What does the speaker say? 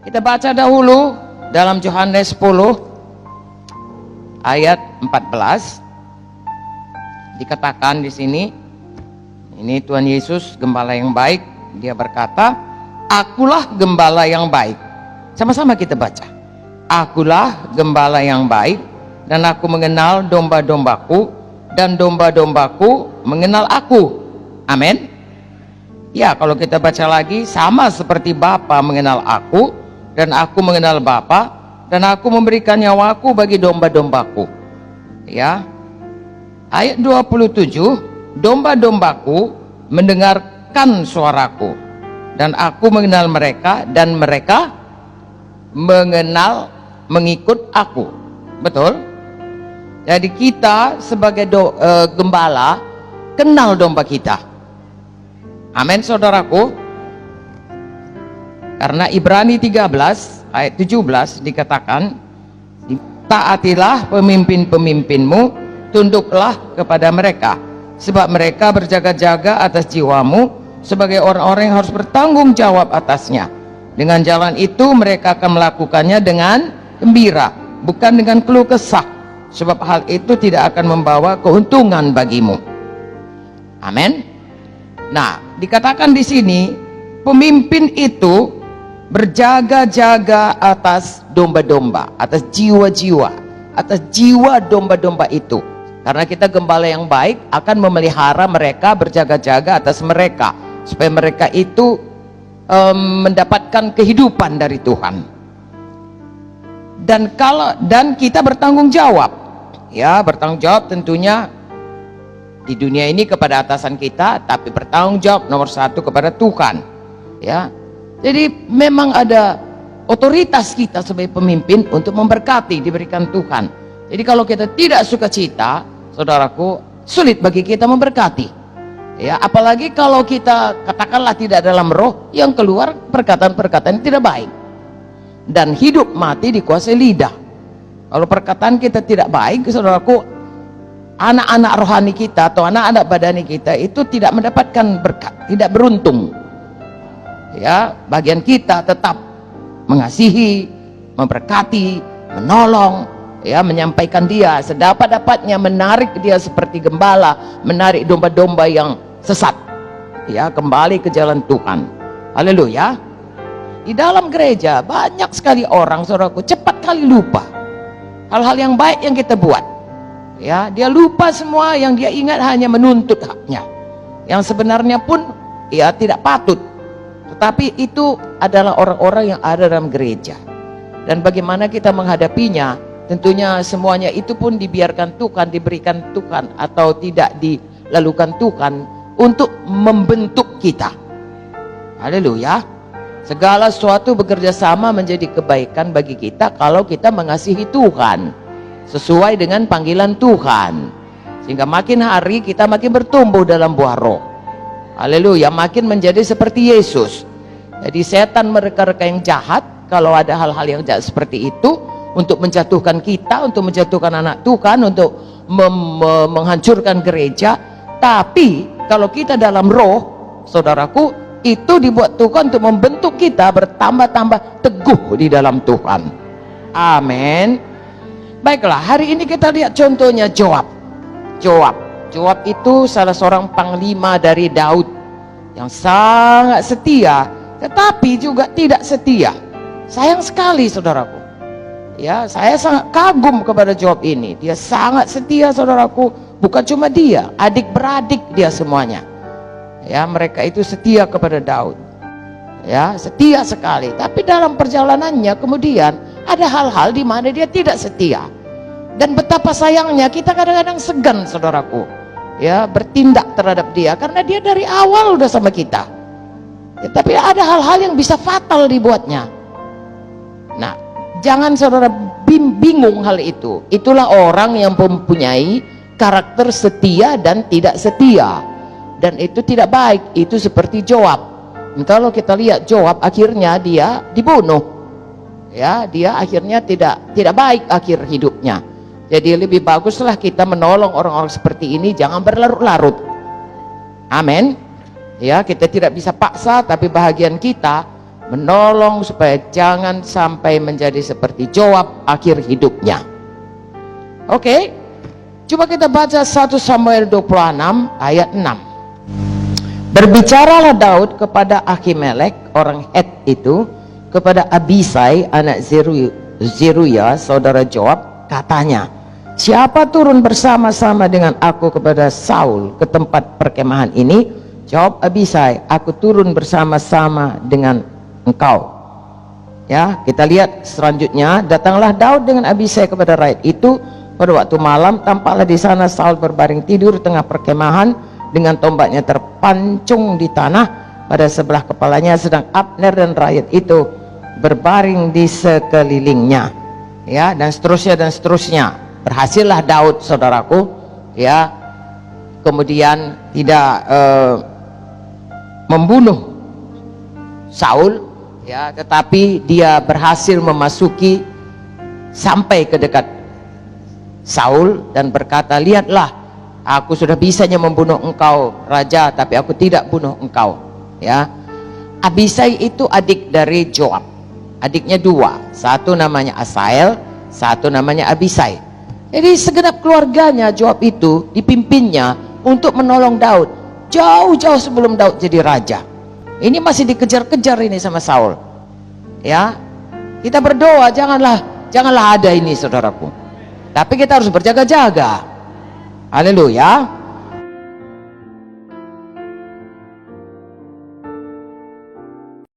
Kita baca dahulu dalam Yohanes 10 ayat 14. Dikatakan di sini, ini Tuhan Yesus gembala yang baik, dia berkata, "Akulah gembala yang baik." Sama-sama kita baca. "Akulah gembala yang baik, dan aku mengenal domba-dombaku, dan domba-dombaku mengenal aku." Amin. Ya, kalau kita baca lagi, sama seperti Bapa mengenal aku, dan aku mengenal Bapa, dan aku memberikan nyawaku bagi domba-dombaku. Ya. Ayat 27, domba-dombaku mendengarkan suaraku, dan aku mengenal mereka, dan mereka mengikut aku. Betul? Jadi kita sebagai gembala kenal domba kita. Amin, saudaraku. Karena Ibrani 13 ayat 17 dikatakan, "Taatilah pemimpin-pemimpinmu, tunduklah kepada mereka, sebab mereka berjaga-jaga atas jiwamu sebagai orang-orang yang harus bertanggung jawab atasnya. Dengan jalan itu mereka akan melakukannya dengan gembira, bukan dengan keluh kesah, sebab hal itu tidak akan membawa keuntungan bagimu." Amin. Nah, dikatakan di sini pemimpin itu berjaga-jaga atas domba-domba, atas jiwa-jiwa, atas jiwa domba-domba itu. Karena kita gembala yang baik akan memelihara mereka, berjaga-jaga atas mereka, supaya mereka itu mendapatkan kehidupan dari Tuhan. Dan kita bertanggung jawab, ya, bertanggung jawab tentunya di dunia ini kepada atasan kita, tapi bertanggung jawab nomor satu kepada Tuhan. Ya, jadi memang ada otoritas kita sebagai pemimpin untuk memberkati, diberikan Tuhan. Jadi kalau kita tidak sukacita, saudaraku, sulit bagi kita memberkati. Ya, apalagi kalau kita katakanlah tidak dalam roh, yang keluar perkataan-perkataan yang tidak baik. Dan hidup mati dikuasai lidah. Kalau perkataan kita tidak baik, saudaraku, anak-anak rohani kita atau anak-anak badani kita itu tidak mendapatkan berkat, tidak beruntung. Ya, bagian kita tetap mengasihi, memberkati, menolong, ya, menyampaikan dia sedapat-dapatnya, menarik dia seperti gembala menarik domba-domba yang sesat, ya, kembali ke jalan Tuhan. Haleluya. Di dalam gereja banyak sekali orang, saudaraku, cepat kali lupa hal-hal yang baik yang kita buat. Ya, dia lupa semua, yang dia ingat hanya menuntut haknya, yang sebenarnya pun ya tidak patut. Tetapi itu adalah orang-orang yang ada dalam gereja. Dan bagaimana kita menghadapinya? Tentunya semuanya itu pun dibiarkan Tuhan, diberikan Tuhan, atau tidak dilakukan Tuhan untuk membentuk kita. Haleluya. Segala sesuatu bekerja sama menjadi kebaikan bagi kita kalau kita mengasihi Tuhan sesuai dengan panggilan Tuhan, sehingga makin hari kita makin bertumbuh dalam buah roh. Haleluya, makin menjadi seperti Yesus. Jadi setan mereka-reka yang jahat, kalau ada hal-hal yang jahat seperti itu, untuk menjatuhkan kita, untuk menjatuhkan anak Tuhan, untuk menghancurkan gereja. Tapi kalau kita dalam roh, saudaraku, itu dibuat Tuhan untuk membentuk kita bertambah-tambah teguh di dalam Tuhan. Amin. Baiklah, hari ini kita lihat contohnya Joab. Joab itu salah seorang panglima dari Daud yang sangat setia, tetapi juga tidak setia. Sayang sekali, saudaraku. Ya, saya sangat kagum kepada Joab ini. Dia sangat setia, saudaraku. Bukan cuma dia, adik-beradik dia semuanya. Ya, mereka itu setia kepada Daud. Ya, setia sekali. Tapi dalam perjalanannya kemudian ada hal-hal di mana dia tidak setia. Dan betapa sayangnya kita kadang-kadang segan, saudaraku, ya, bertindak terhadap dia, karena dia dari awal udah sama kita. Ya, tapi ada hal-hal yang bisa fatal dibuatnya. Nah, jangan saudara bingung hal itu. Itulah orang yang mempunyai karakter setia dan tidak setia. Dan itu tidak baik. Itu seperti Joab. Kalau kita lihat Joab, akhirnya dia dibunuh. Ya, dia akhirnya tidak baik akhir hidupnya. Jadi lebih baguslah kita menolong orang-orang seperti ini, jangan berlarut-larut. Amin. Ya, kita tidak bisa paksa, tapi bahagian kita menolong supaya jangan sampai menjadi seperti Joab akhir hidupnya. Oke, coba kita baca 1 Samuel 26 ayat 6. Berbicaralah Daud kepada Ahimelek orang Het itu, kepada Abisai anak Zeruya saudara Joab, katanya, siapa turun bersama-sama dengan aku kepada Saul ke tempat perkemahan ini? Jawab Abisai, aku turun bersama-sama dengan engkau. Ya, kita lihat selanjutnya. Datanglah Daud dengan Abisai kepada rakyat itu pada waktu malam. Tampaklah di sana Saul berbaring tidur tengah perkemahan dengan tombaknya terpancung di tanah pada sebelah kepalanya, sedang Abner dan rakyat itu berbaring di sekelilingnya. Ya, dan seterusnya dan seterusnya. Berhasillah Daud, saudaraku, ya, kemudian tidak membunuh Saul, ya, tetapi dia berhasil memasuki sampai ke dekat Saul dan berkata, lihatlah, aku sudah bisanya membunuh engkau raja, tapi aku tidak bunuh engkau. Ya, Abisai itu adik dari Joab, adiknya dua, satu namanya Asael, satu namanya Abisai. Jadi segenap keluarganya Joab itu dipimpinnya untuk menolong Daud jauh-jauh sebelum Daud jadi raja. Ini masih dikejar-kejar ini sama Saul. Ya, kita berdoa janganlah ada ini, saudaraku. Tapi kita harus berjaga-jaga. Haleluya.